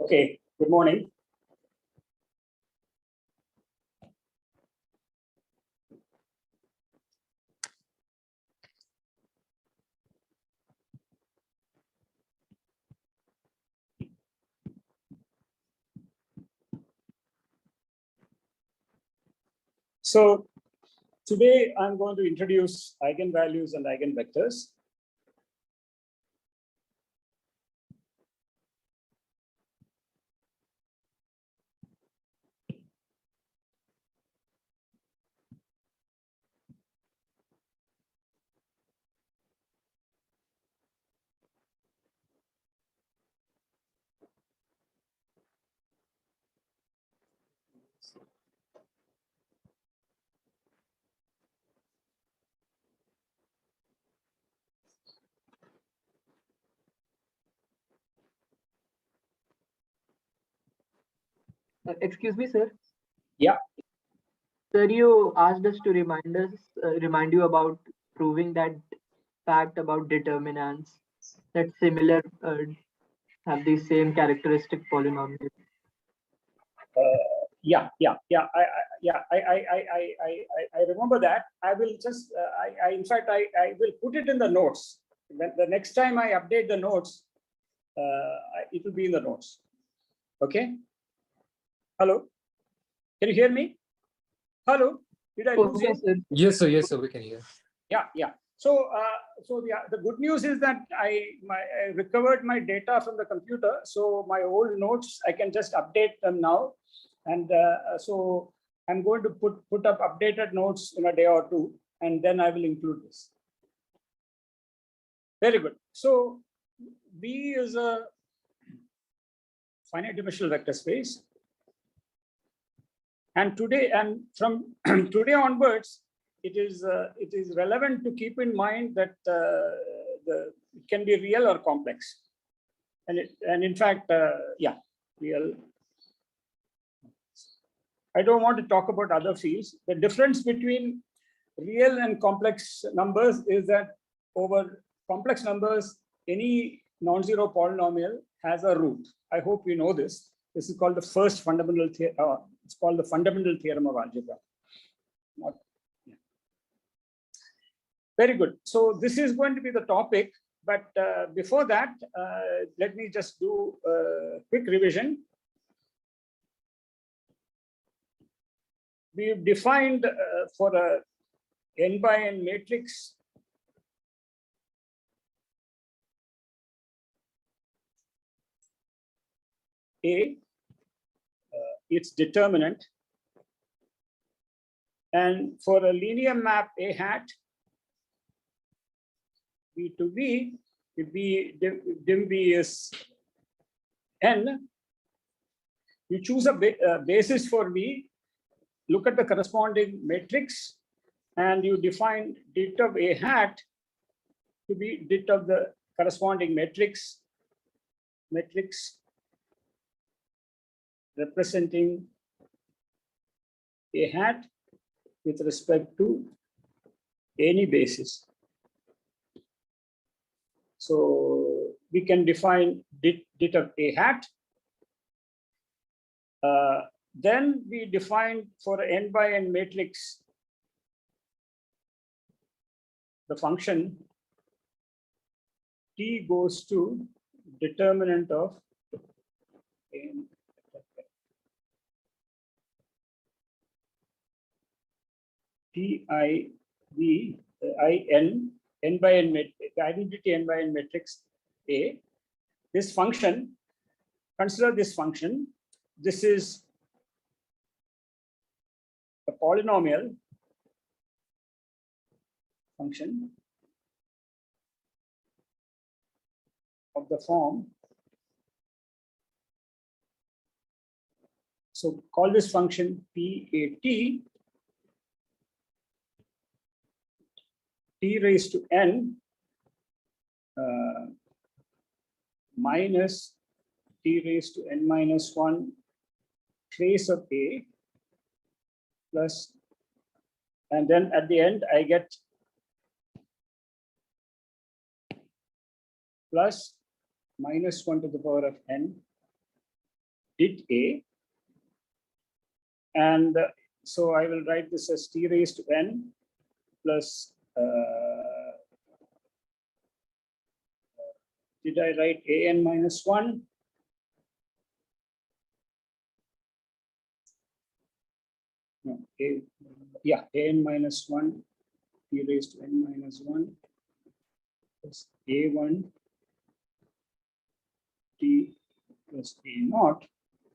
Okay, good morning. So today I'm going to introduce eigenvalues and eigenvectors. Excuse me, sir. Yeah. Sir, you asked us to remind you about proving that fact about determinants that similar have the same characteristic polynomial. I remember that. I will just, in fact, I will put it in the notes. When the next time I update the notes, it will be in the notes. Okay. Hello. Can you hear me? Hello. Did I lose you? Sir. Yes, sir. Yes, sir. We can hear. Yeah. So, the good news is that I recovered my data from the computer. So my old notes, I can just update them now. And so I'm going to put up updated notes in a day or two, and then I will include this. Very good. So B is a finite dimensional vector space. And today, and from today onwards, it is relevant to keep in mind that it can be real or complex, and in fact, real. I don't want to talk about other fields. The difference between real and complex numbers is that over complex numbers, any non-zero polynomial has a root. I hope you know this. This is called the first fundamental theorem. It's called the fundamental theorem of algebra. Very good. So this is going to be the topic. But before that, let me just do a quick revision. We've defined for a n by n matrix A, its determinant, and for a linear map A hat, B to B, if dim B is n, you choose a basis for B, look at the corresponding matrix, and you define dit of A hat to be dit of the corresponding matrix representing A hat with respect to any basis. So we can define dit of A hat. Then we define for n by n matrix the function t goes to determinant of n. N by n matrix, the identity n by n matrix A. This function, consider this function. This is a polynomial function of the form. So call this function PAT. T raised to n minus t raised to n minus 1 trace of A plus, and then at the end I get plus minus 1 to the power of n it A. And so I will write this as t raised to n plus, did I write an minus 1? No, yeah, an minus 1, t raised to n minus 1 plus a1 t plus a naught.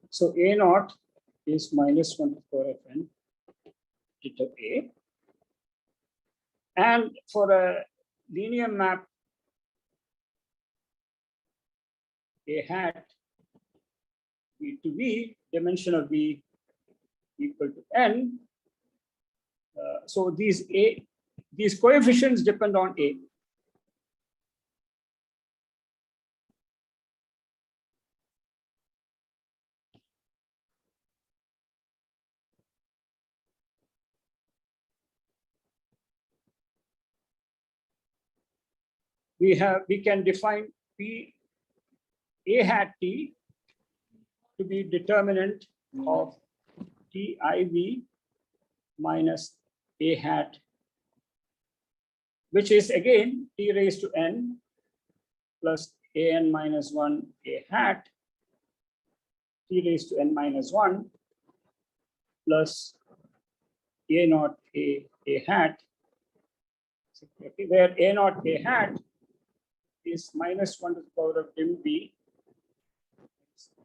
So a naught is minus 1 to the power of n theta a. And for a linear map A hat B to B, dimension of B equal to n. So these coefficients depend on A. We can define P A hat T to be determinant of TIV minus A hat, which is again T raised to n plus an minus 1 A hat, T raised to n minus 1 plus A naught A hat, where A naught A hat is minus 1 to the power of dim B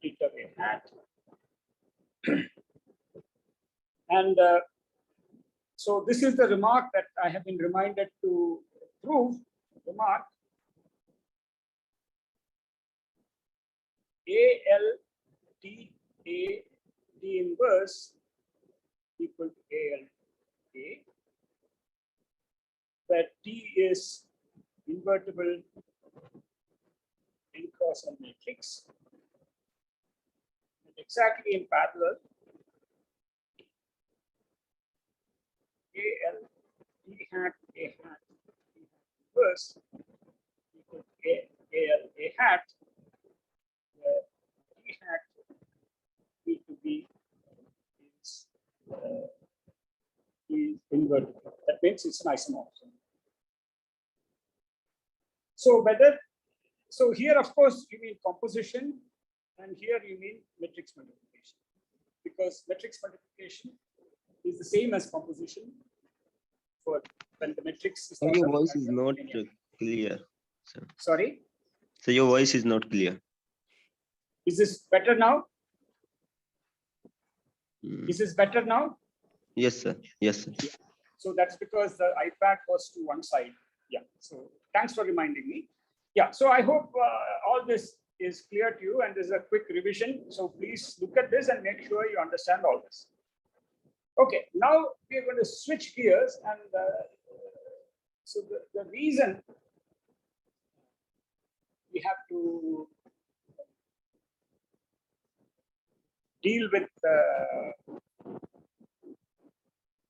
theta A hat. And so this is the remark that I have been reminded to prove. Remark AL T A T inverse equal to AL A, where T is invertible n cross n matrix. And exactly in parallel, AL T hat A hat inverse equal to AL A hat, where T hat B to B is invertible. That means it's an isomorphism. So here, of course, you mean composition, and here you mean matrix multiplication, because matrix multiplication is the same as composition for when the matrix is. So your voice is not clear, sir. Sorry? So your voice is not clear. Is this better now? Hmm. Is this better now? Yes, sir. Yes, sir. So that's because the iPad was to one side. Yeah. So thanks for reminding me. Yeah. So I hope all this is clear to you, and this is a quick revision. So please look at this and make sure you understand all this. Okay. Now we are going to switch gears, and so the reason we have to deal with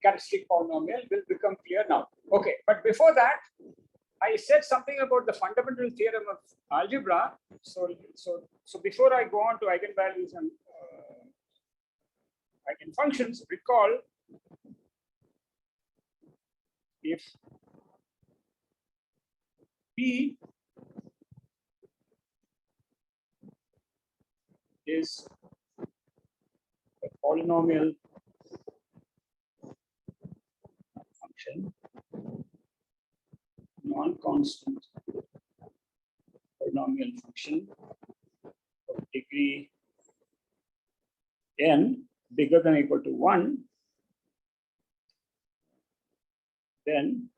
characteristic polynomial will become clear now. Okay, but before that, I said something about the fundamental theorem of algebra. So before I go on to eigenvalues and eigenfunctions, recall if P is a polynomial function, non-constant polynomial function of degree n bigger than or equal to 1, then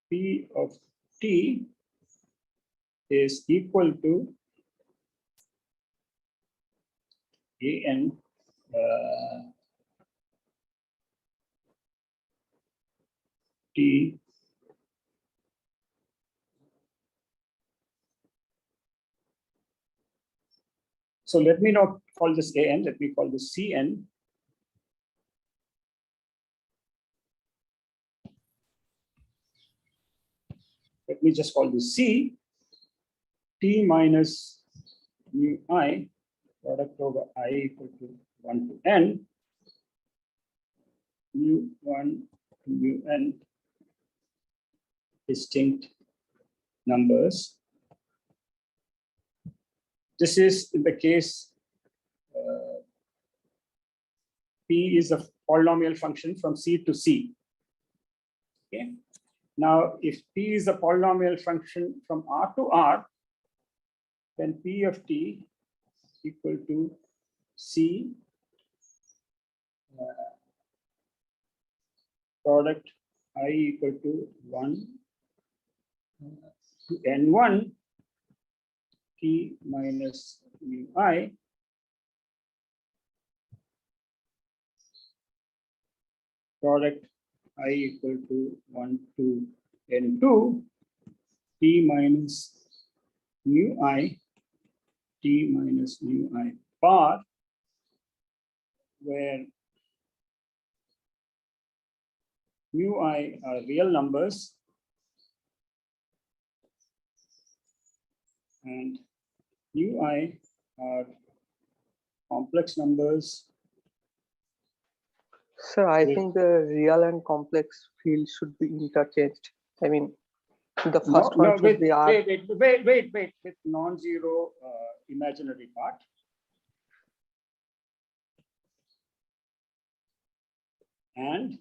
P of t is equal to an t so let me not call this an, let me call this cn. Let me just call this c, t minus mu I product over I equal to 1 to n, mu1 to mu_n distinct numbers. This is in the case P is a polynomial function from C to C. Okay. Now, if P is a polynomial function from R to R, then P of T equal to C product I equal to 1 to N1 T minus mu I product I equal to 1 to N2 T minus mu I T minus mu I bar, where mu I are real numbers and mu I are complex numbers. Sir, I think the real and complex fields should be interchanged. I mean, the first one should be R. Wait, with non-zero imaginary part. And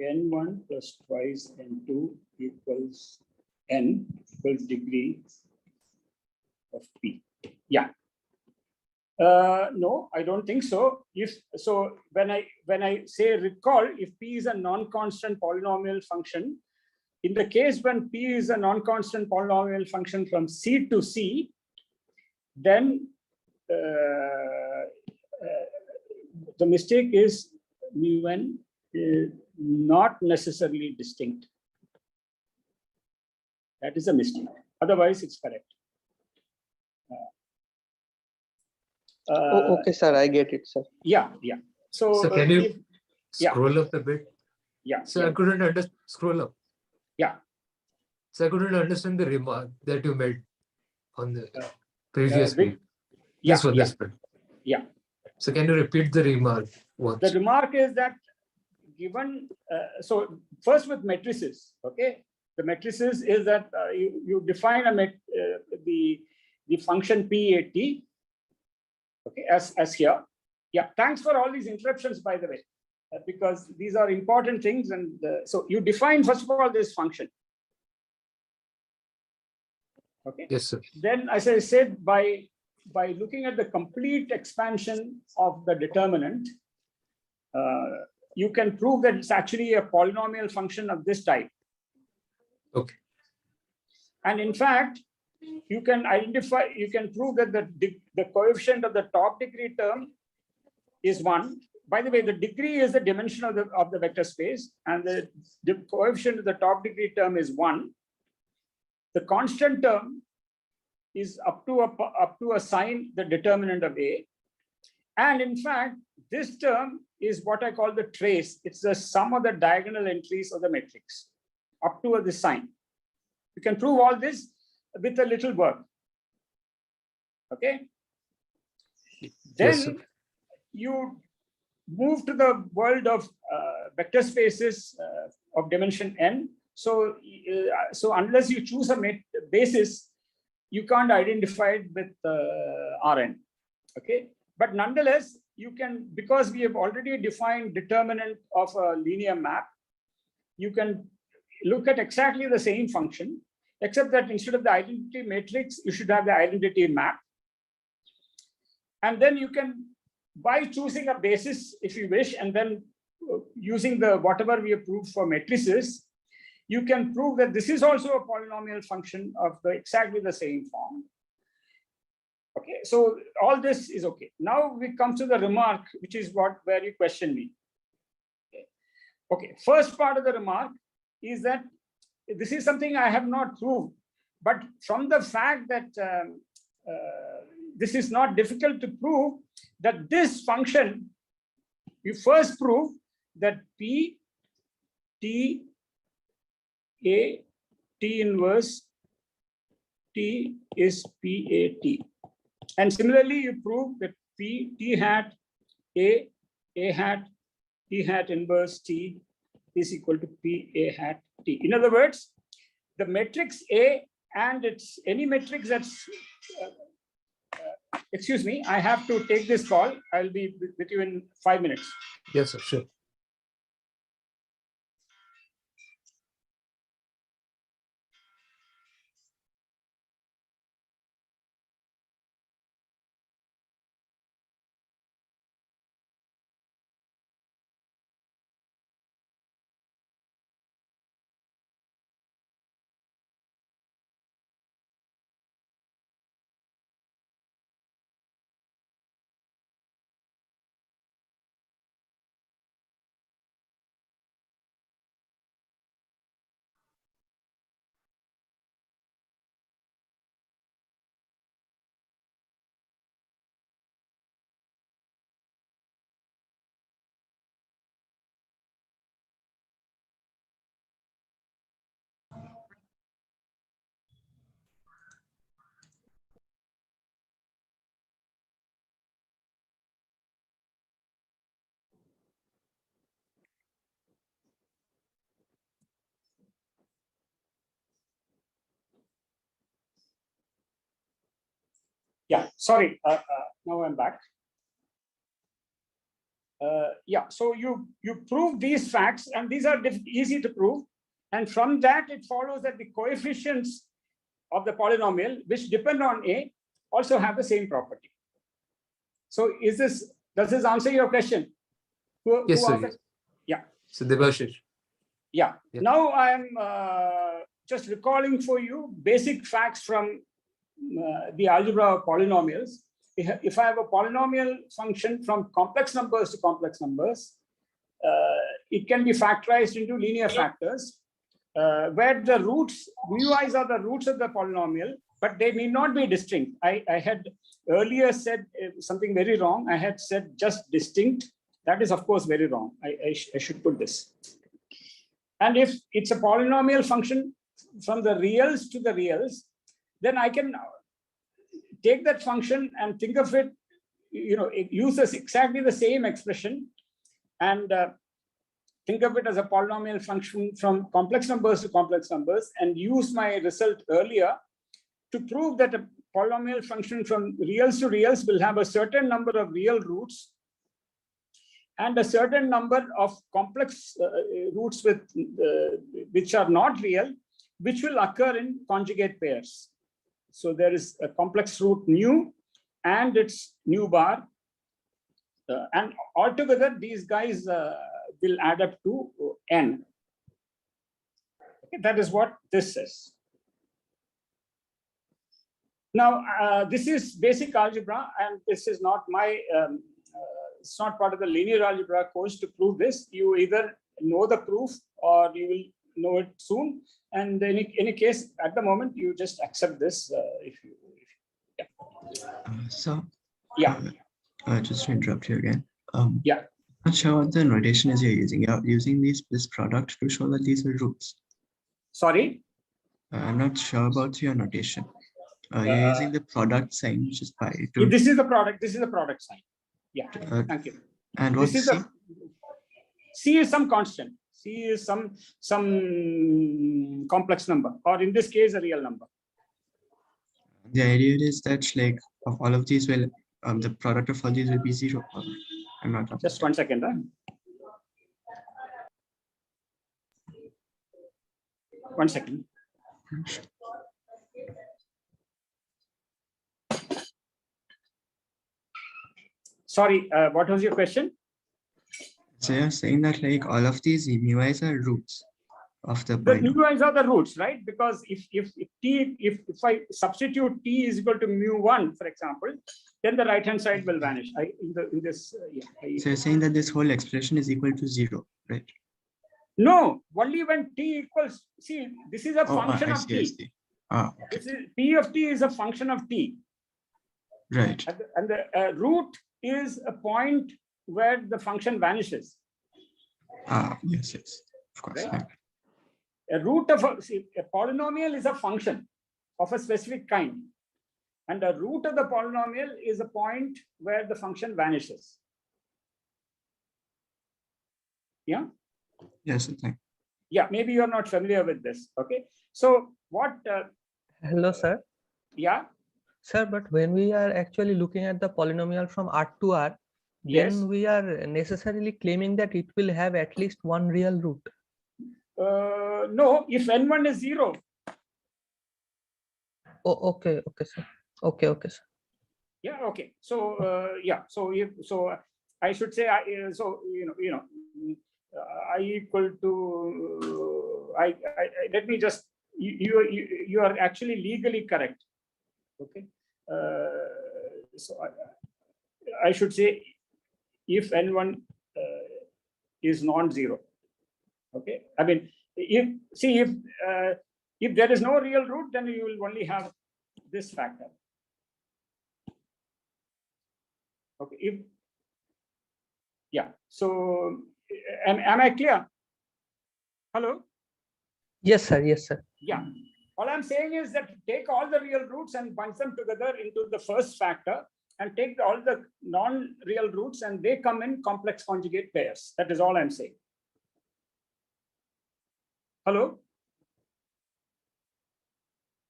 n1 plus twice n2 equals n equals degree of P. Yeah. No, I don't think so. If so, when I say recall, if P is a non-constant polynomial function, in the case when P is a non-constant polynomial function from C to C, then the mistake is mu_n is not necessarily distinct. That is a mistake. Otherwise, it's correct. Okay, sir, I get it, sir. Yeah. So can you yeah. scroll up a bit? Yeah. So I couldn't understand. Scroll up. Yeah. So I couldn't understand the remark that you made on the previous page. This one, this one. Yeah. So can you repeat the remark once? The remark is that given, so first with matrices, okay? The matrices is that you define the function PAT, okay, as here. Yeah, thanks for all these interruptions, by the way, because these are important things. And so you define, first of all, this function. Okay. Yes, sir. Then, as I said, by looking at the complete expansion of the determinant, you can prove that it's actually a polynomial function of this type. Okay. And in fact, you can prove that the coefficient of the top degree term is 1. By the way, the degree is the dimension of the vector space, and the coefficient of the top degree term is 1. The constant term is up to a sign the determinant of A. And in fact, this term is what I call the trace. It's the sum of the diagonal entries of the matrix up to this sign. You can prove all this with a little work. Okay. Then Yes, sir. you move to the world of vector spaces of dimension n. So unless you choose a basis, you can't identify it with Rn. Okay. But nonetheless, you can, because we have already defined determinant of a linear map, you can look at exactly the same function, except that instead of the identity matrix, you should have the identity map. And then you can, by choosing a basis, if you wish, and then using the whatever we have proved for matrices, you can prove that this is also a polynomial function of exactly the same form. Okay, so all this is okay. Now we come to the remark, which is where you question me. Okay, first part of the remark is that this is something I have not proved, but from the fact that this is not difficult to prove, that this function, you first prove that P T A T inverse T is PAT. And similarly, you prove that P T hat A hat T hat inverse T is equal to P A hat T. In other words, the matrix A and it's any matrix that's excuse me, I have to take this call. I'll be with you in 5 minutes. Yes, sir. Sure. Yeah, sorry. Now I'm back. Yeah, so you prove these facts, and these are easy to prove. And from that, it follows that the coefficients of the polynomial, which depend on A, also have the same property. So does this answer your question? Yes, sir. asked it? Yeah. So Debashish. Yeah. Yeah. Now I'm just recalling for you basic facts from the algebra of polynomials. If I have a polynomial function from complex numbers to complex numbers, it can be factorized into linear factors, where the roots, mui's are the roots of the polynomial, but they need not be distinct. I had earlier said something very wrong. I had said just distinct. That is, of course, very wrong. I should put this. And if it's a polynomial function from the reals to the reals, then I can take that function and think of it, it uses exactly the same expression and think of it as a polynomial function from complex numbers to complex numbers, and use my result earlier to prove that a polynomial function from reals to reals will have a certain number of real roots and a certain number of complex roots which are not real, which will occur in conjugate pairs. So there is a complex root nu and its nu bar. And altogether, these guys will add up to n. Okay, that is what this says. Now, this is basic algebra, and this is not my, it's not part of the linear algebra course to prove this. You either know the proof or you will know it soon. And in any case, at the moment, you just accept this yeah. So, Yeah. Just to interrupt you again. Yeah. Not sure what the notation is you're using. You're using this product to show that these are roots. Sorry? I'm not sure about your notation. You're using the product sign, which is pi. This is the product. This is the product sign. Yeah. Thank you. And what's this is C? C is some constant. C is some complex number, or in this case, a real number. The idea is that like of all of these will the product of all these will be 0. I'm not Just 1 second. Huh? 1 second. Sorry, what was your question? So you're saying that like all of these mui's are roots of the The polynomial. mui's are the roots, right? Because if I substitute t is equal to mu1, for example, then the right hand side will vanish. So you're saying that this whole expression is equal to 0, right? No, only when t equals. See, this is a function of t. Okay. This is p of t is a function of t. Right. And the root is a point where the function vanishes. Yes, of course. Right? A root of a polynomial is a function of a specific kind. And the root of the polynomial is a point where the function vanishes. Yeah. Yes, sir. Thank Yeah, maybe you're not familiar with this. Okay. So what, Hello, sir. yeah, Sir, but when we are actually looking at the polynomial from R to R, yes. then we are necessarily claiming that it will have at least one real root. No, if n1 is 0. Oh, okay, okay, sir. Okay, okay, sir. Yeah, okay. So yeah, so if so, I should say so I equal to let me just you are actually legally correct. Okay. So I should say if n1 is non-zero. Okay. I mean, if there is no real root, then you will only have this factor. Okay. If yeah. So am I clear? Hello. Yes, sir. Yes, sir. Yeah. All I'm saying is that take all the real roots and bunch them together into the first factor, and take all the non-real roots and they come in complex conjugate pairs. That is all I'm saying. Hello?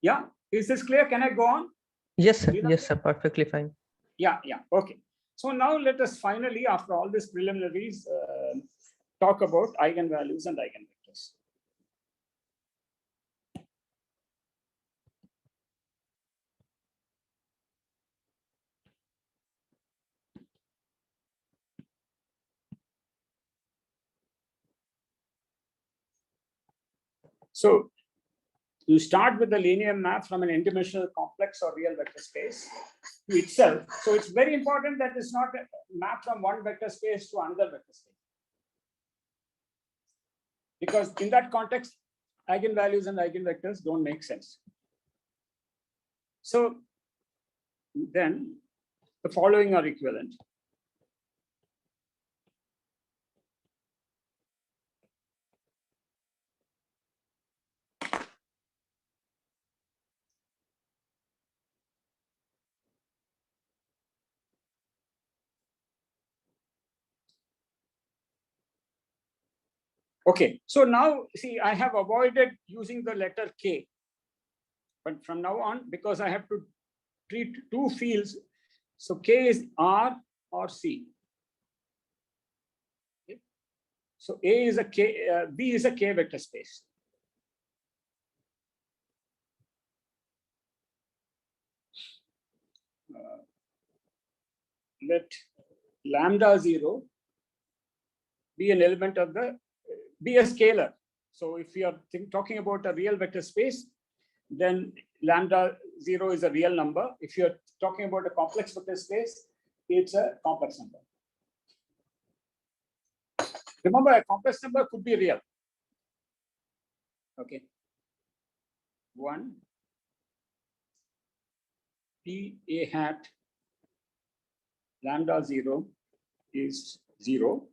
Yeah, is this clear? Can I go on? Yes, sir. Yes, sir. Perfectly fine. Yeah, okay. So now let us finally, after all these preliminaries, talk about eigenvalues and eigenvectors. So you start with the linear map from an n-dimensional complex or real vector space to itself. So it's very important that it's not a map from one vector space to another vector space. Because in that context, eigenvalues and eigenvectors don't make sense. So then the following are equivalent. Okay, so now see, I have avoided using the letter K. But from now on, because I have to treat two fields, so K is R or C. Okay. So A is a K, B is a K vector space. Let lambda 0 be an element of the, be a scalar. So if we are talking about a real vector space, then lambda 0 is a real number. If you're talking about a complex vector space, it's a complex number. Remember, a complex number could be real. Okay. 1 P A hat lambda 0 is 0.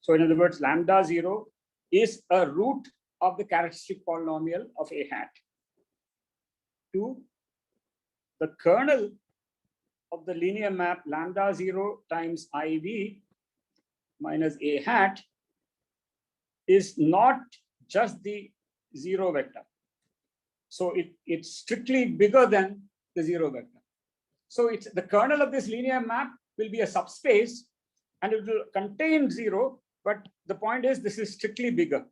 So in other words, lambda 0 is a root of the characteristic polynomial of A hat. 2, the kernel of the linear map lambda 0 times IV minus A hat is not just the 0 vector. So it's strictly bigger than the 0 vector. So it's the kernel of this linear map will be a subspace and it will contain 0, but the point is this is strictly bigger.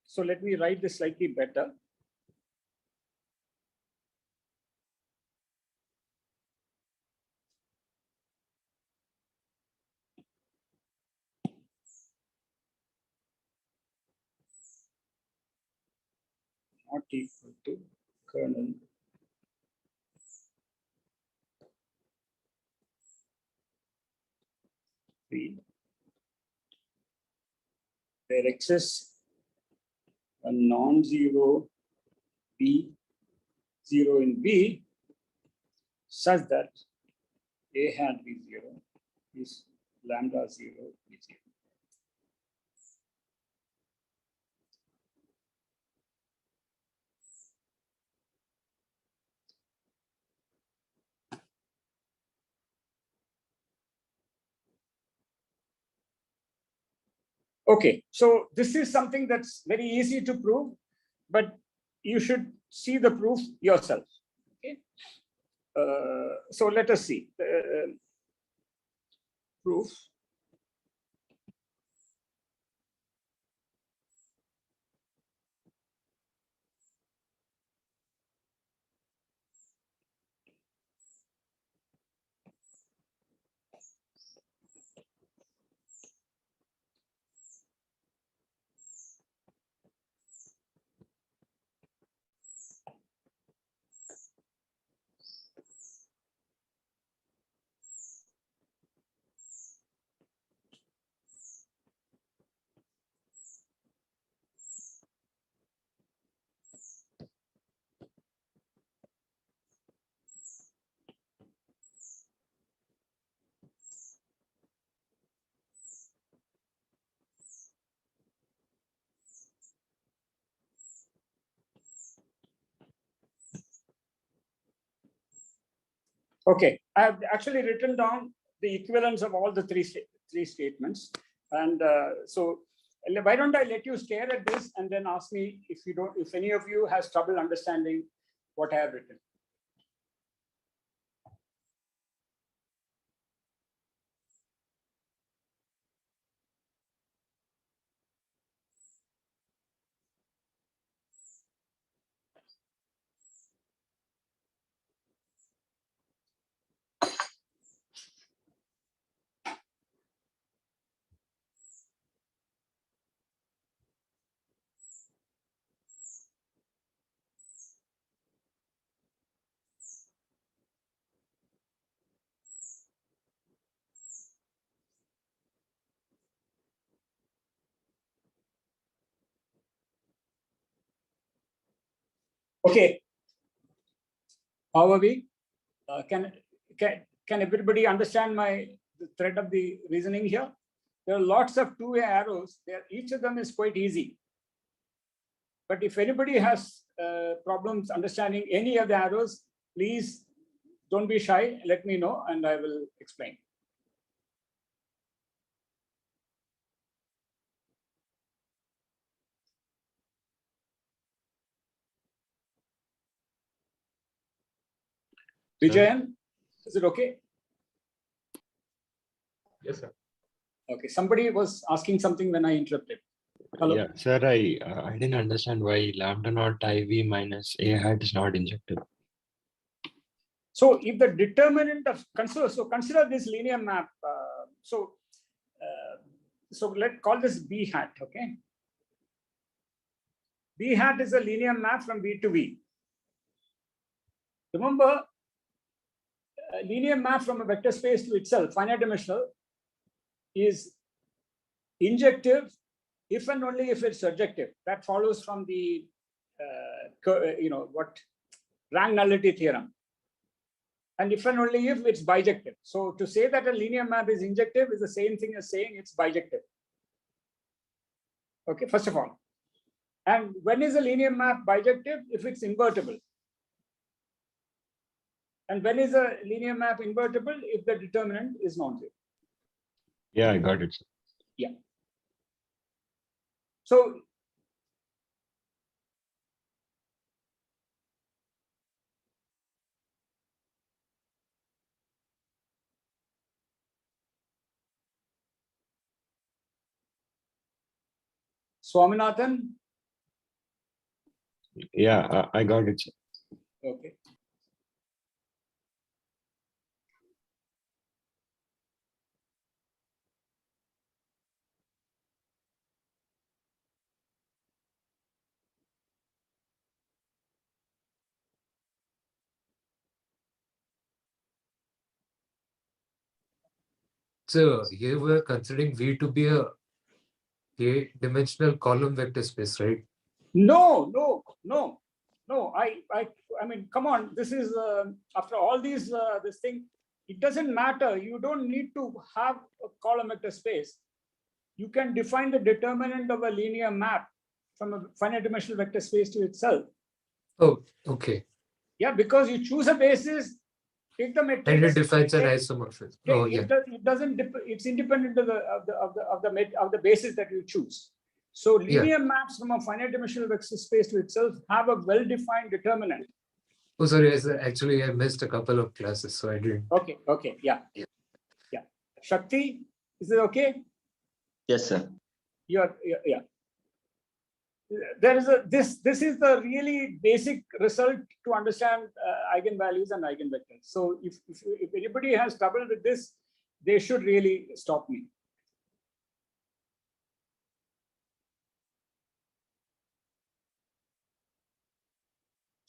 So let me write this slightly better. Not equal to kernel B, where X is a non-zero B, 0 in B, such that A hat B 0 is lambda 0 B 0. Okay, so this is something that's very easy to prove, but you should see the proof yourself. Okay, so let us see proof. Okay, I have actually written down the equivalents of all the three statements, and so why don't I let you stare at this and then ask me if any of you has trouble understanding what I have written. Okay, how are we? Can everybody understand the thread of the reasoning here? There are lots of two-way arrows. Each of them is quite easy. But if anybody has problems understanding any of the arrows, please don't be shy. Let me know and I will explain. Vijayan, is it okay? Yes, sir. Okay, somebody was asking something when I interrupted. Hello? Yeah, sir, I didn't understand why lambda naught IV minus A hat is not injective. So if the determinant of consider this linear map. So let's call this B hat. Okay, B hat is a linear map from V to V. Remember, a linear map from a vector space to itself, finite dimensional, is injective if and only if it's surjective. That follows from the rank nullity theorem. And if and only if it's bijective. So to say that a linear map is injective is the same thing as saying it's bijective. Okay, first of all. And when is a linear map bijective? If it's invertible. And when is a linear map invertible? If the determinant is non-zero. Yeah, I got it, sir. Yeah. So Swaminathan. Yeah, I got it, sir. Okay. So here we're considering V to be a k-dimensional column vector space, right? No. I mean, come on. This is after all these this thing. It doesn't matter. You don't need to have a column vector space. You can define the determinant of a linear map from a finite dimensional vector space to itself. Oh, okay. Yeah, because you choose a basis. Take the And matrix. it defines an take- isomorphism. take- Oh, yeah. it doesn't. It's independent of the basis that you choose. So linear maps from a finite dimensional vector space to itself have a well-defined determinant. Oh, sorry. Actually, I missed a couple of classes, so I didn't. Okay, yeah. Shakti, is it okay? Yes, sir. Yeah. There is this is the really basic result to understand eigenvalues and eigenvectors. So if anybody has trouble with this, they should really stop me.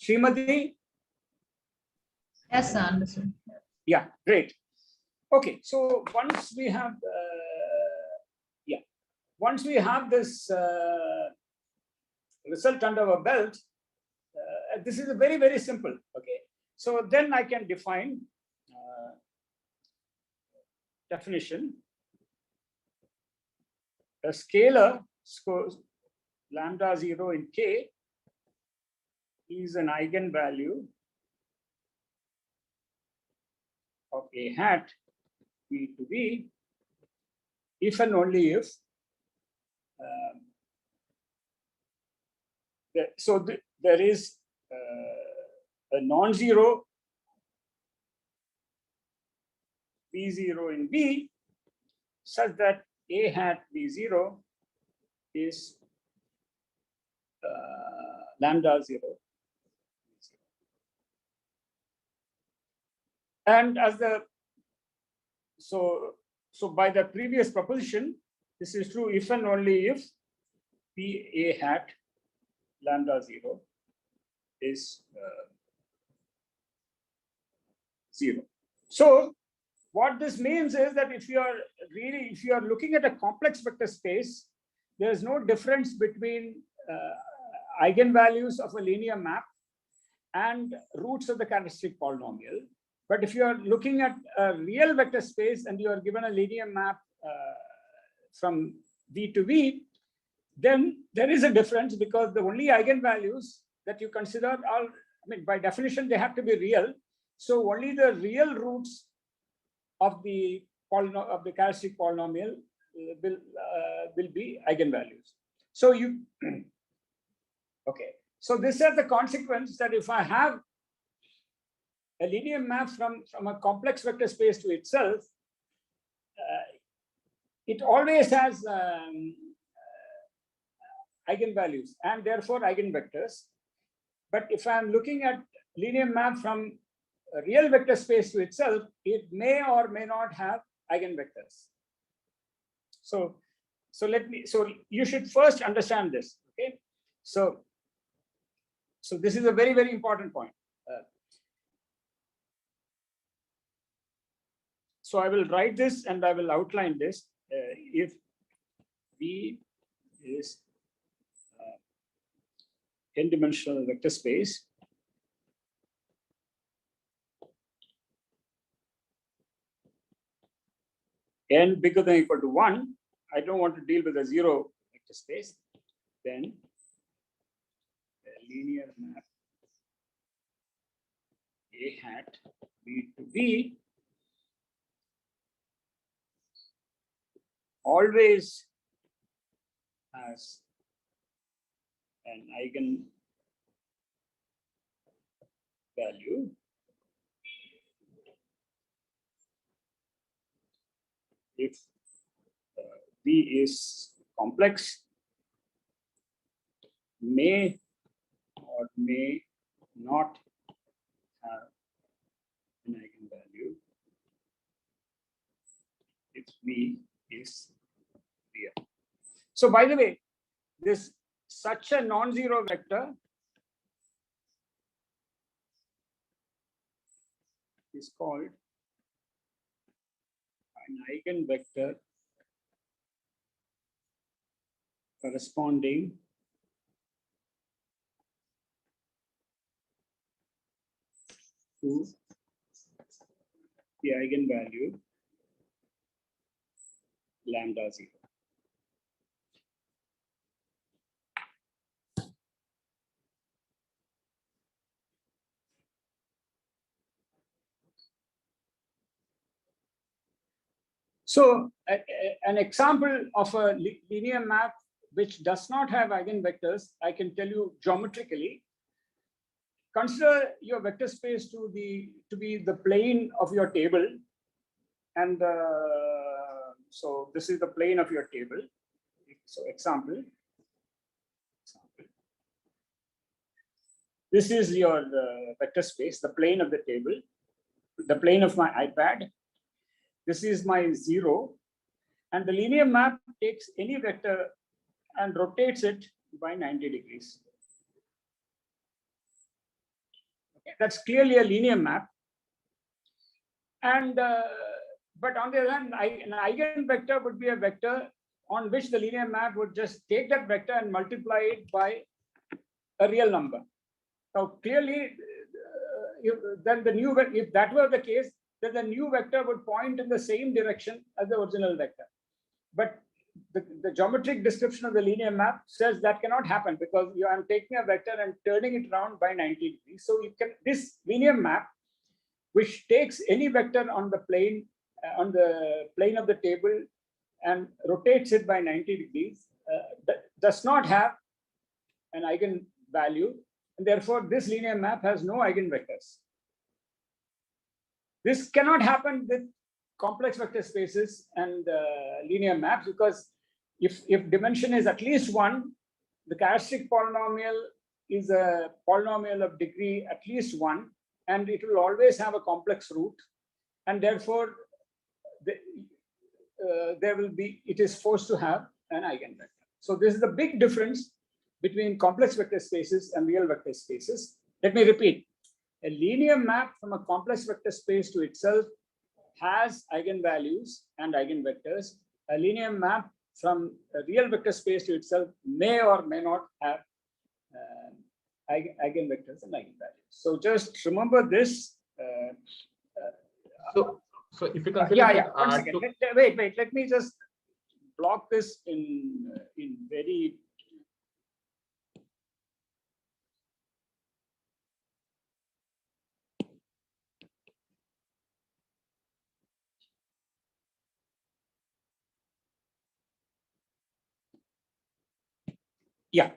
Srimati? Yes, sir, understood. Yeah, great. Okay, so once we have this result under our belt, this is a very, very simple. Okay, so then I can define definition. A scalar scores lambda 0 in K is an eigenvalue of A hat B to B if and only if there is a non-zero B0 in B such that A hat B0 is lambda 0. And as the so by the previous proposition, this is true if and only if P A hat lambda 0 is 0. So what this means is that if you are looking at a complex vector space, there is no difference between eigenvalues of a linear map and roots of the characteristic polynomial. But if you are looking at a real vector space and you are given a linear map from V to V, then there is a difference because the only eigenvalues that you consider are, by definition, they have to be real. So only the real roots of the characteristic polynomial will be eigenvalues. So okay. So this has the consequence that if I have a linear map from a complex vector space to itself, it always has eigenvalues and therefore eigenvectors. But if I'm looking at linear map from a real vector space to itself, it may or may not have eigenvectors. So you should first understand this. Okay. So this is a very, very important point. So I will write this and I will outline this. If V is n-dimensional vector space, n bigger than or equal to 1, I don't want to deal with a 0 vector space, then a linear map A hat B to B always has an eigen value if B is complex, may or may not have an eigenvalue if V is real. So by the way, this such a non-zero vector is called an eigenvector corresponding to the eigenvalue lambda 0. So an example of a linear map which does not have eigenvectors, I can tell you geometrically. Consider your vector space to be the plane of your table, and so this is the plane of your table. So example, this is your vector space, the plane of the table, the plane of my iPad. This is my 0, and the linear map takes any vector and rotates it by 90 degrees. Okay, that's clearly a linear map. And but on the other hand, an eigenvector would be a vector on which the linear map would just take that vector and multiply it by a real number. Now, clearly, if that were the case, then the new vector would point in the same direction as the original vector. But the geometric description of the linear map says that cannot happen, because I'm taking a vector and turning it around by 90 degrees. So this linear map, which takes any vector on the plane of the table and rotates it by 90 degrees, does not have an eigenvalue, and therefore this linear map has no eigenvectors. This cannot happen with complex vector spaces and linear maps, because if dimension is at least 1, the characteristic polynomial is a polynomial of degree at least 1, and it will always have a complex root, and therefore it is forced to have an eigenvector. So this is the big difference between complex vector spaces and real vector spaces. Let me repeat. A linear map from a complex vector space to itself has eigenvalues and eigenvectors. A linear map from a real vector space to itself may or may not have eigenvectors and eigenvalues. So just remember this. So if you consider yeah. 1 second. Wait. Let me just block this in very. Yeah.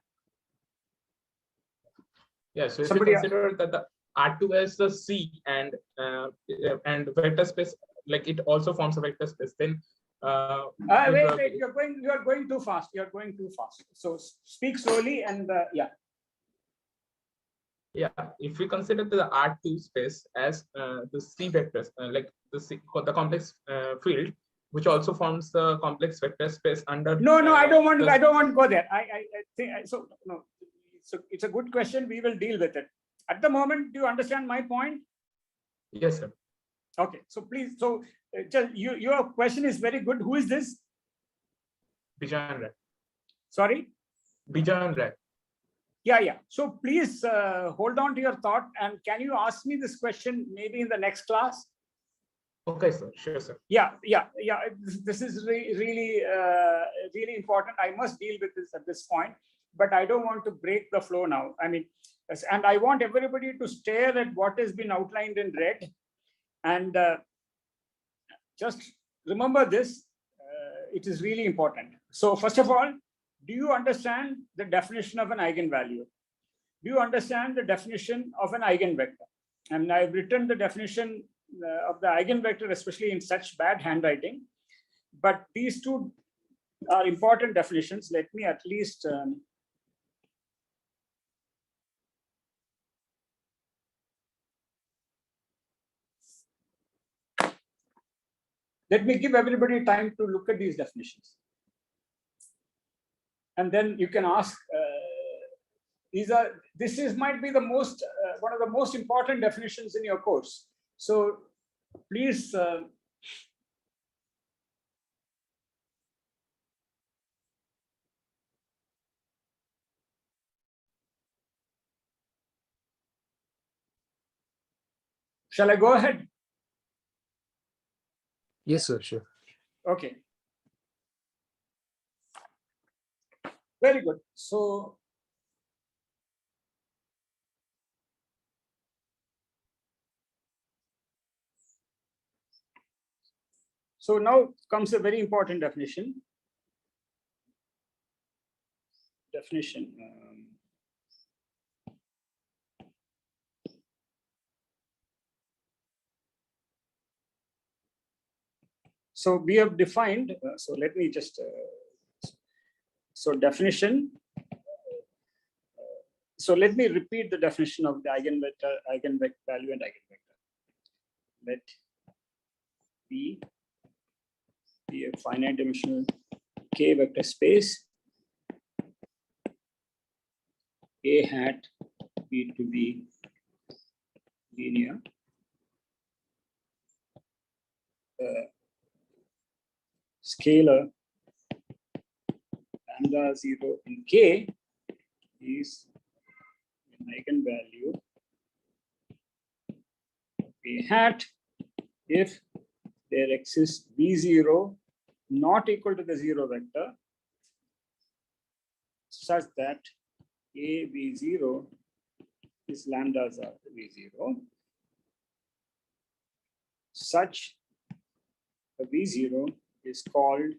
Yeah. So if Somebody you consider that the R2 is the C and vector space, like it also forms a vector space, then wait, you are going too fast. So speak slowly and yeah. Yeah, if we consider the R2 space as the C vectors, like the complex field, which also forms the complex vector space under. No, I don't want to go there. I think so. No, so it's a good question. We will deal with it. At the moment, do you understand my point? Yes, sir. Okay, so please. So just your question is very good. Who is this? Bijan Rai. Sorry. Bijan Rai. Yeah. So please hold on to your thought, and can you ask me this question maybe in the next class? Okay, sir. Sure, sir. Yeah. This is really important. I must deal with this at this point, but I don't want to break the flow now. I mean, and I want everybody to stare at what has been outlined in red, and just remember this. It is really important. So first of all, do you understand the definition of an eigenvalue? Do you understand the definition of an eigenvector? And I've written the definition of the eigenvector, especially in such bad handwriting. But these two are important definitions. Let me at least let me give everybody time to look at these definitions. And then you can ask, might be the most, one of the most important definitions in your course. So please, shall I go ahead? Yes, sir, sure. Okay. Very good. So So now comes a very important definition. So we have defined, so let me just, so definition. So let me repeat the definition of the eigenvector, eigenvalue and eigenvector. Let P be a finite dimensional K vector space. A hat be to be linear. Scalar lambda 0 in K is an eigenvalue A hat if there exists V0 not equal to the 0 vector such that A V0 is lambda V0. Such a V0 is called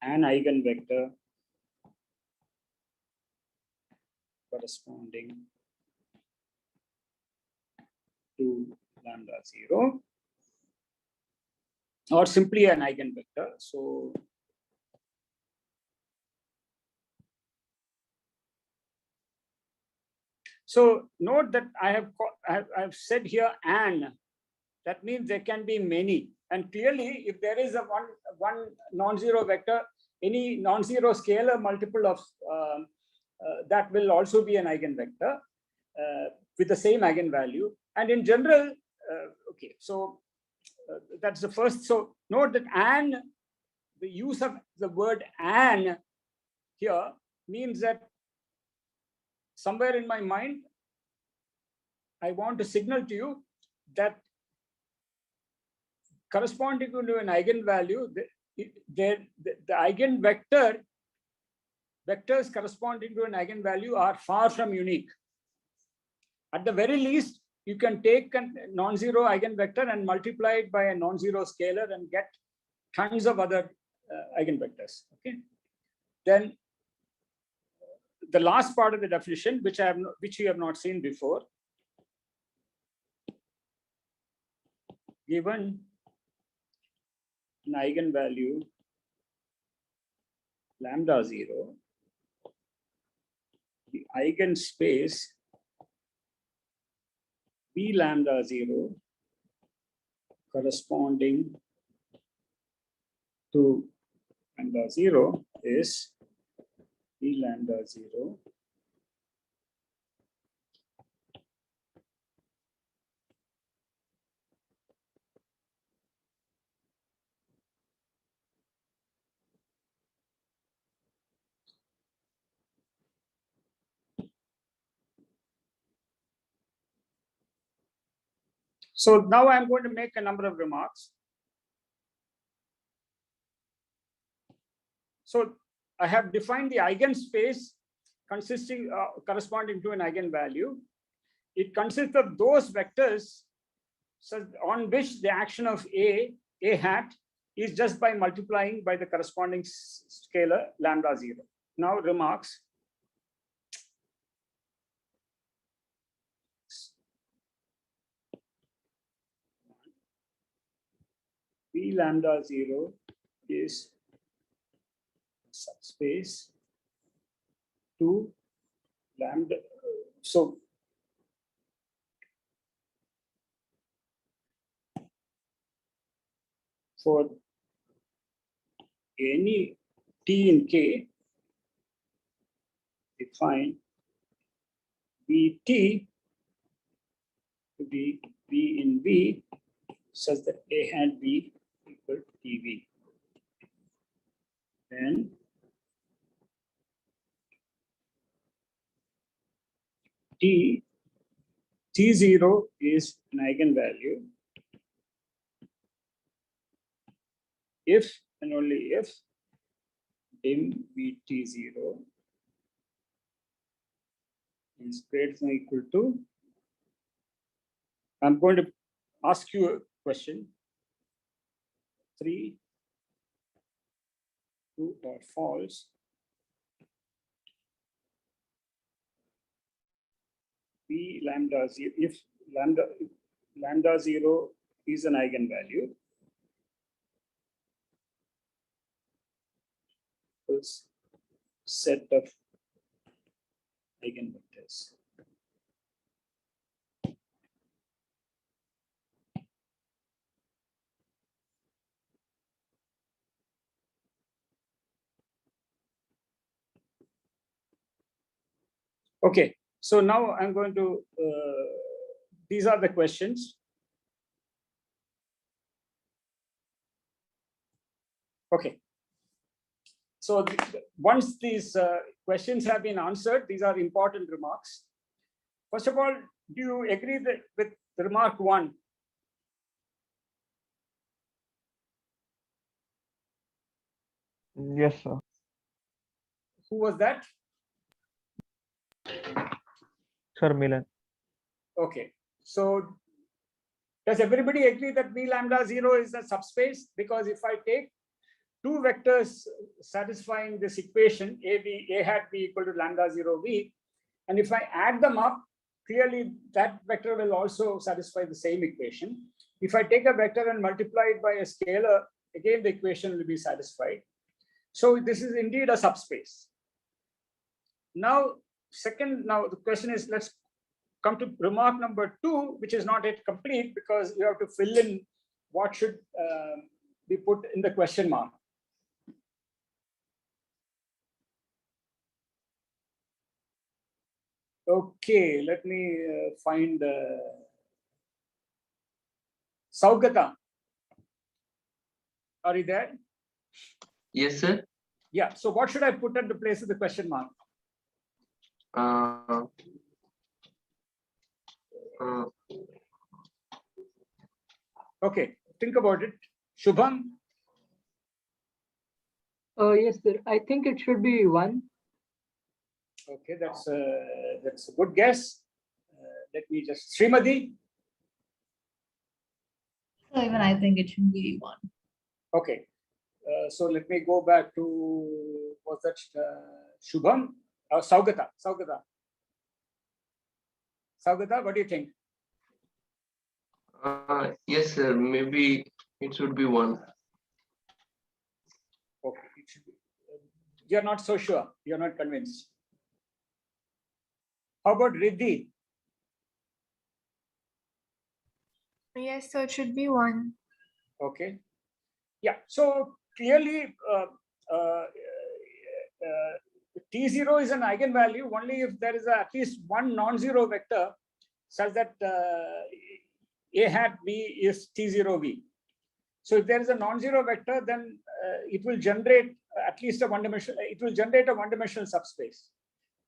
an eigenvector corresponding to lambda 0 or simply an eigenvector. So note that I've said here an, that means there can be many. And clearly, if there is a one non-zero vector, any non-zero scalar multiple of that will also be an eigenvector with the same eigenvalue. And in general, okay, so that's the first. So note that an, the use of the word an here means that somewhere in my mind, I want to signal to you that corresponding to an eigenvalue, the eigenvector vectors corresponding to an eigenvalue are far from unique. At the very least, you can take a non-zero eigenvector and multiply it by a non-zero scalar and get tons of other eigenvectors. Okay. Then the last part of the definition, which you have not seen before, given an eigenvalue lambda 0, the eigenspace B lambda 0 corresponding to lambda 0 is B lambda 0 So now I'm going to make a number of remarks. So I have defined the eigenspace consisting corresponding to an eigenvalue. It consists of those vectors on which the action of A hat is just by multiplying by the corresponding scalar lambda 0. Now remarks. B lambda 0 is subspace to lambda. So for any T in K, define Vt to be V in V such that A hat B equal to TV. Then T0 is an eigenvalue if and only if dim Vt0 is greater than or equal to. I'm going to ask you question. 3, true or false. P lambda 0, if lambda 0 is an eigenvalue, this set of eigenvectors. Okay, so now I'm going to, these are the questions. Okay. So once these questions have been answered, these are important remarks. First of all, do you agree with remark 1? Yes, sir. Who was that? Sir Milan. Okay. So does everybody agree that V lambda 0 is a subspace? Because if I take two vectors satisfying this equation, A hat B equal to lambda 0 V, and if I add them up, clearly that vector will also satisfy the same equation. If I take a vector and multiply it by a scalar, again the equation will be satisfied. So this is indeed a subspace. Now the question is, let's come to remark number 2, which is not yet complete because you have to fill in what should be put in the question mark. Okay, let me find Saugata. Are you there? Yes, sir. Yeah, so what should I put at the place of the question mark? Okay, think about it. Shubham? Yes, sir. I think it should be 1. Okay, that's a good guess. Let me just, Srimati? So even I think it should be 1. Okay, so let me go back to, was that Shubham? Saugata, what do you think? Yes, sir. Maybe it should be 1. Okay, it should be. You're not so sure, you're not convinced. How about Riddhi? Yes, so it should be 1. Okay. Yeah, so clearly T0 is an eigenvalue only if there is at least one non-zero vector such that A hat B is T0V. So if there is a non-zero vector, then it will generate at least a one-dimensional subspace.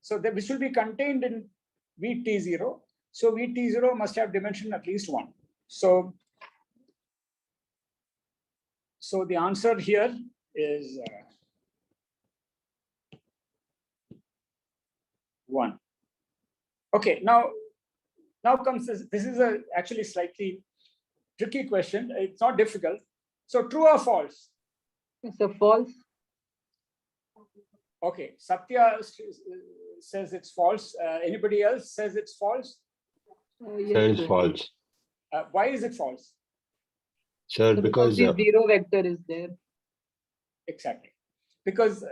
So this will be contained in VT0. So VT0 must have dimension at least 1. So the answer here is 1. Okay, now comes this. This is actually slightly tricky question. It's not difficult. So true or false? It's a false. Okay, Satya says it's false. Anybody else says it's false? Yes, Sir, it's sir. false. Why is it false? Sir, Because because the zero vector is there. Exactly, because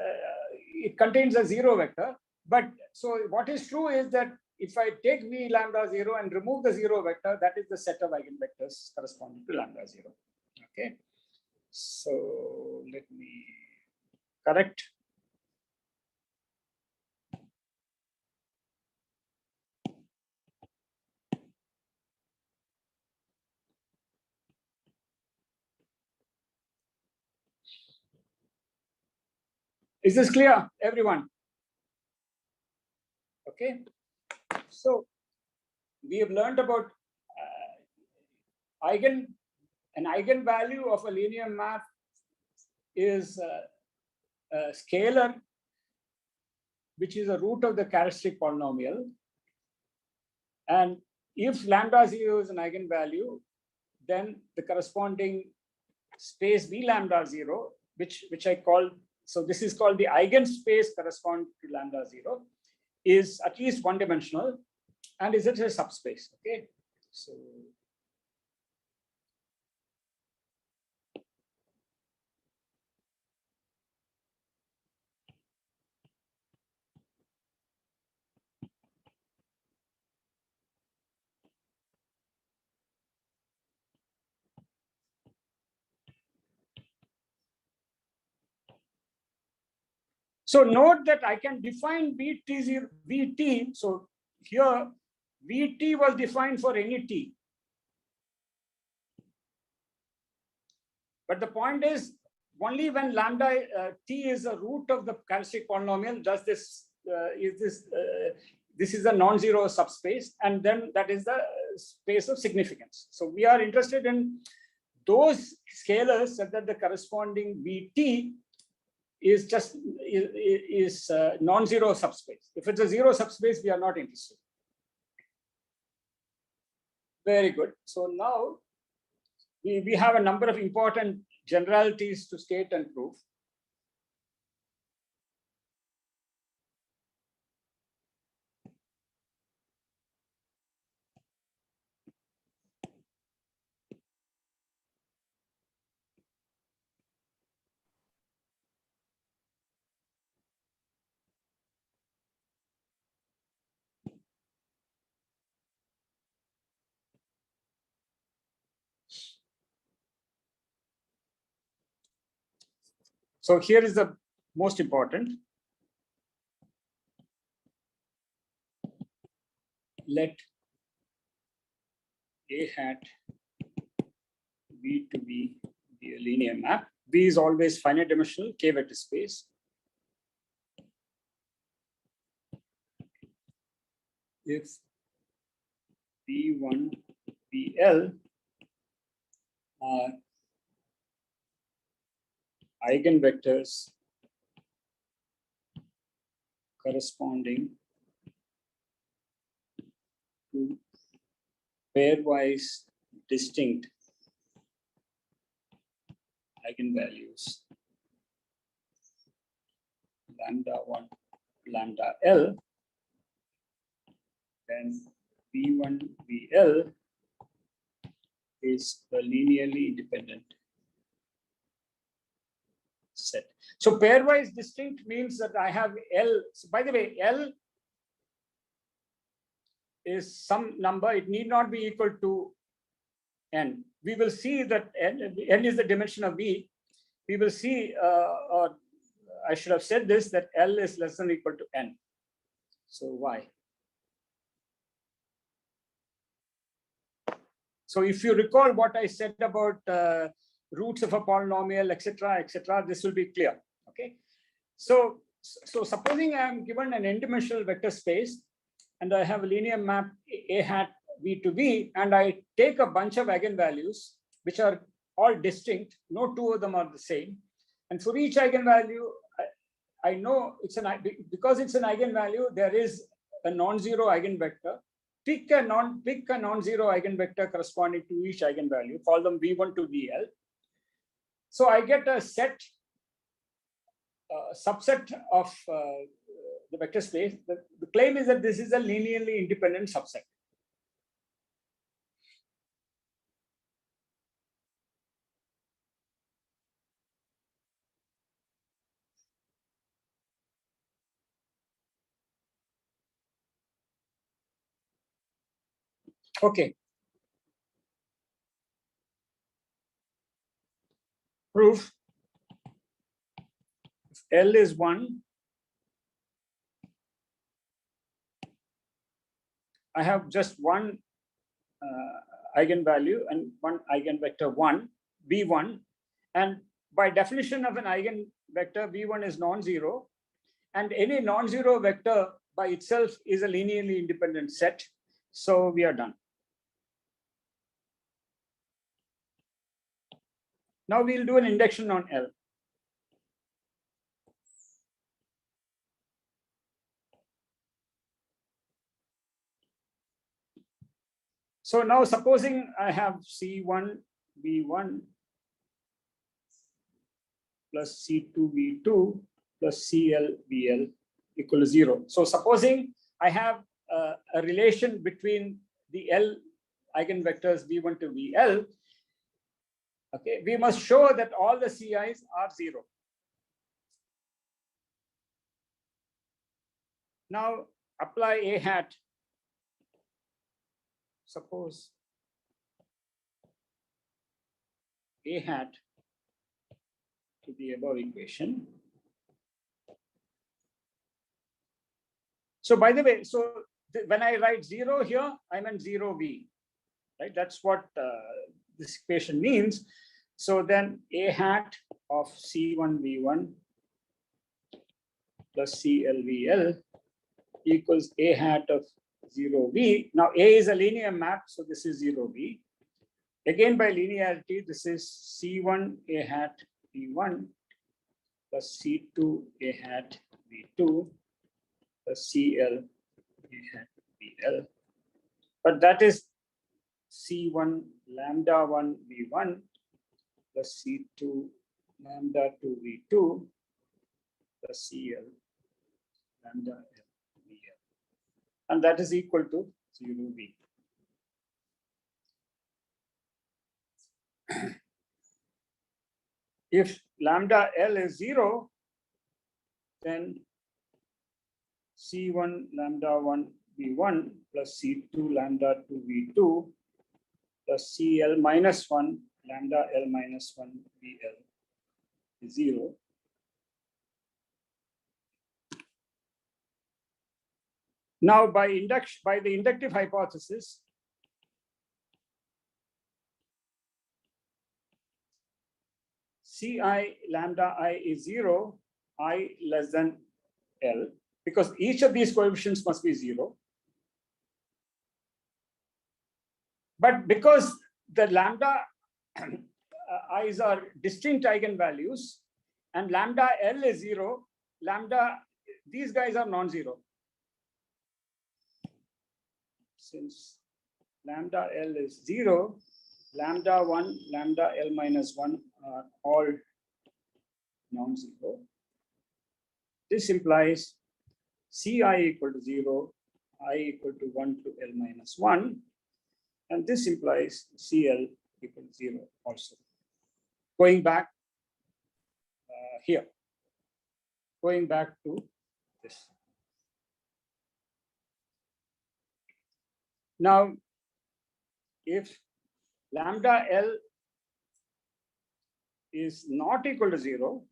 it contains a zero vector. But so what is true is that if I take V lambda 0 and remove the zero vector, that is the set of eigenvectors corresponding to lambda 0. Okay, so let me correct. Is this clear, everyone? Okay, so we have learned about an eigenvalue of a linear map is a scalar which is a root of the characteristic polynomial, and if lambda 0 is an eigenvalue, then the corresponding space V lambda 0, which I call, so this is called the eigenspace corresponding to lambda 0, is at least one dimensional and is it a subspace. Okay, so so note that I can define Vt. So here Vt was defined for any t. But the point is, only when lambda t is a root of the characteristic polynomial does this this is a non-zero subspace, and then that is the space of significance. So we are interested in those scalars such that the corresponding Vt is just non-zero subspace. If it's a zero subspace, we are not interested. Very good. So now we have a number of important generalities to state and prove. So here is the most important. Let A hat V to be a linear map. V is always finite dimensional K vector space. If V1, VL are eigenvectors corresponding to pairwise distinct eigenvalues lambda 1, lambda L, then V1, VL is a linearly independent set. So pairwise distinct means that I have L. So by the way, L is some number. It need not be equal to n. We will see that n is the dimension of V. We will see, or I should have said this, that L is less than or equal to n. So why? So if you recall what I said about roots of a polynomial, etc., etc., this will be clear. Okay. So supposing I am given an n-dimensional vector space and I have a linear map A hat V to V, and I take a bunch of eigenvalues which are all distinct, no two of them are the same. And for each eigenvalue, I know it's because it's an eigenvalue, there is a non-zero eigenvector. Pick a non-zero eigenvector corresponding to each eigenvalue, call them V1 to VL. So I get a set, subset of the vector space. The claim is that this is a linearly independent subset. Okay. Proof. If L is 1, I have just one eigenvalue and one eigenvector 1, V1. And by definition of an eigenvector, V1 is non-zero. And any non-zero vector by itself is a linearly independent set. So we are done. Now we'll do an induction on L. So now supposing I have C1 V1 plus C2 V2 plus CL VL equal to 0. So supposing I have a relation between the L eigenvectors V1 to VL, okay, we must show that all the CIs are 0. Now apply A hat. Suppose A hat to the above equation. So by the way, so when I write 0 here, I meant 0V, right? That's what this equation means. So then A hat of C1 V1 plus CLVL equals A hat of 0V. Now A is a linear map, so this is 0V. Again, by linearity, this is C1 A hat V1 plus C2 A hat V2 plus CL A hat VL. But that is C1 lambda 1 V1 plus C2 lambda 2 V2 plus CL lambda L VL. And that is equal to 0V. If lambda L is 0, then C1 lambda 1 V1 plus C2 lambda 2 V2 plus CL minus 1 lambda L minus 1 VL is 0. Now by the inductive hypothesis, Ci lambda I is 0, I less than L, because each of these coefficients must be 0. But because the lambda i's are distinct eigenvalues and lambda L is 0, these guys are non-zero. Since lambda L is 0, lambda 1, lambda L minus 1 are all non-zero. This implies Ci equal to 0, I equal to 1 to L minus 1. And this implies CL equal to 0 also. Going back here, going back to this. Now, if lambda L is not equal to 0,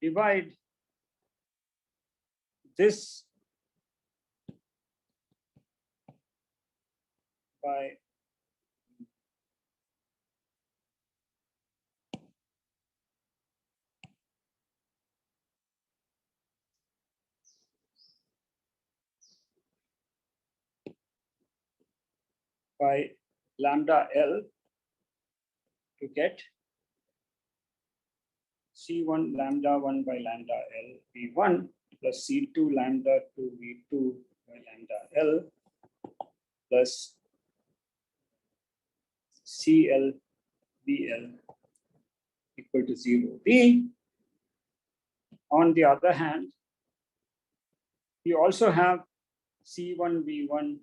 divide this by lambda L to get C1 lambda 1 by lambda L V1 plus C2 lambda 2 V2 by lambda L plus CL VL equal to 0 V. On the other hand, you also have C1 V1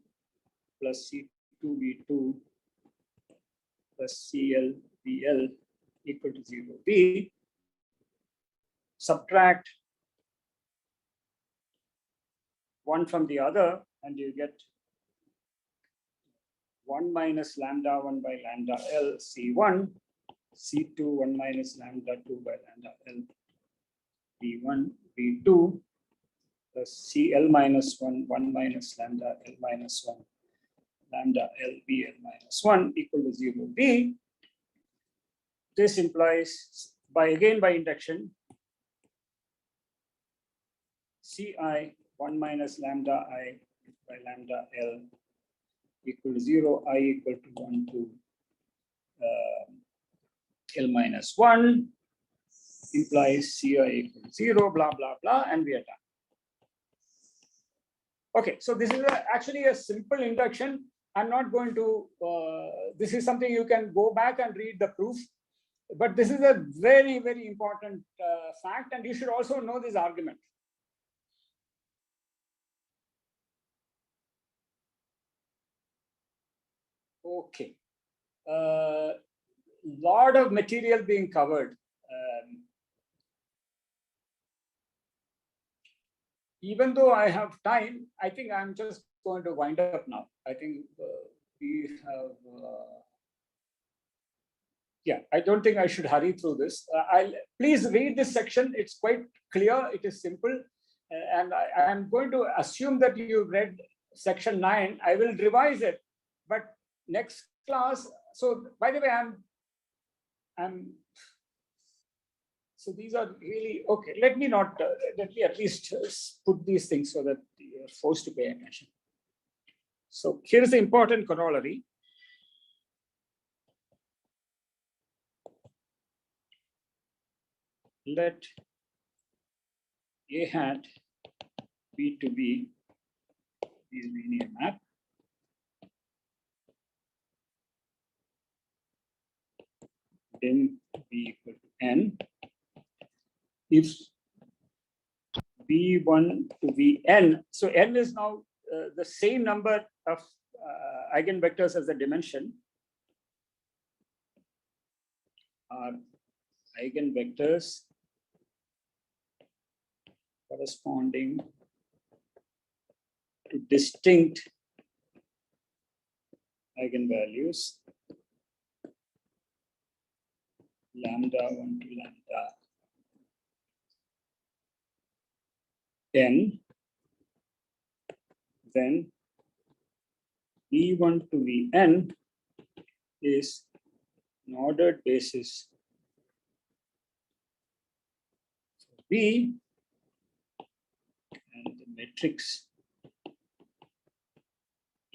plus C2 V2 plus CL VL equal to 0 V. Subtract one from the other and you get 1 minus lambda 1 by lambda L C1, C2 1 minus lambda 2 by lambda L V1 V2 plus CL minus 1 1 minus lambda L minus 1 lambda L VL minus 1 equal to 0 V. This implies again by induction Ci 1 minus lambda I by lambda L equal to 0, I equal to 1 to L minus 1 implies Ci equal to 0, blah, blah, blah, and we are done. Okay, so this is actually a simple induction, I'm not going to, this is something you can go back and read the proof, but this is a very, very important fact, and you should also know this argument. Okay. Lot of material being covered. Even though I have time, I think I'm just going to wind up now. I think we have, yeah, I don't think I should hurry through this. Please read this section. It's quite clear. It is simple. And I'm going to assume that you read section 9. I will revise it, but next class. So by the way, so these are really, okay, let me at least put these things so that you're forced to pay attention. So here's the important corollary. Let A hat B to B be a linear map. Then B equal to N. If B1 to Bn, so N is now the same number of eigenvectors as the dimension, are eigenvectors corresponding to distinct eigenvalues lambda 1 to lambda n, then V1 to Vn is an ordered basis for B, and the matrix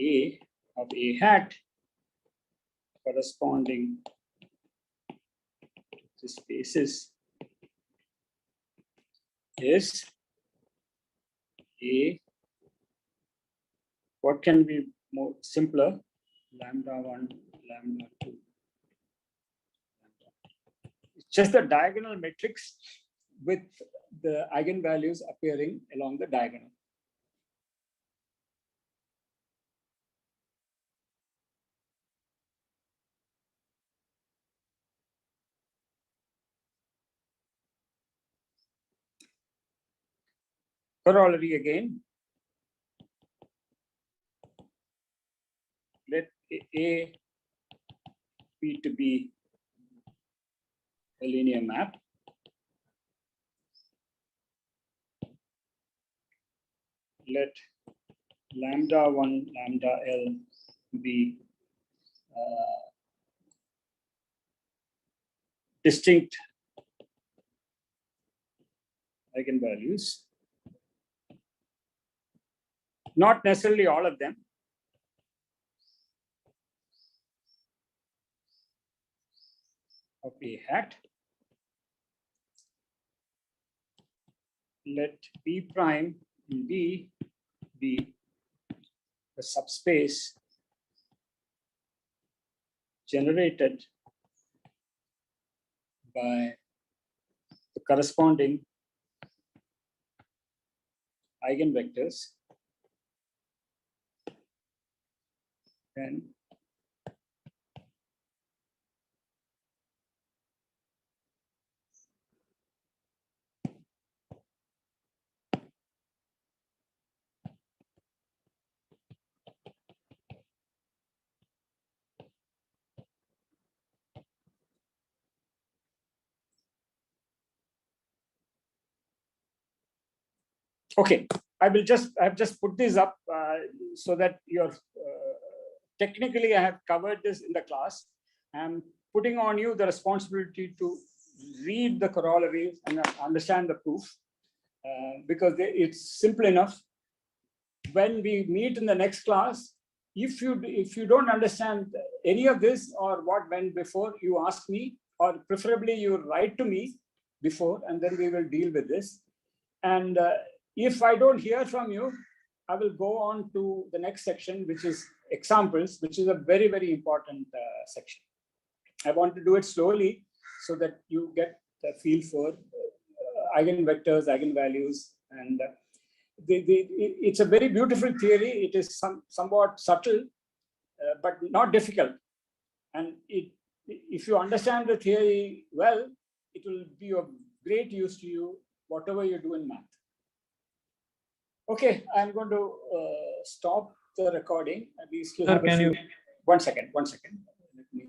A of A hat corresponding to this basis is A. What can be more simpler? Lambda 1, lambda 2. It's just the diagonal matrix with the eigenvalues appearing along the diagonal. Corollary again. Let A be to be a linear map. Let lambda 1, lambda L be distinct eigenvalues. Not necessarily all of them. Of A hat. Let B prime in B be the subspace generated by the corresponding eigenvectors, then okay, I've just put this up so that you're technically I have covered this in the class. I'm putting on you the responsibility to read the corollaries and understand the proof because it's simple enough. When we meet in the next class, if you don't understand any of this or what went before, you ask me, or preferably you write to me before, and then we will deal with this. And if I don't hear from you, I will go on to the next section, which is examples, which is a very, very important section. I want to do it slowly so that you get a feel for eigenvectors, eigenvalues, and it's a very beautiful theory. It is somewhat subtle, but not difficult. And if you understand the theory well, it will be of great use to you, whatever you do in math. Okay, I'm going to stop the recording. At least you Sir, have a can few. you- 1 second, 1 second. Let me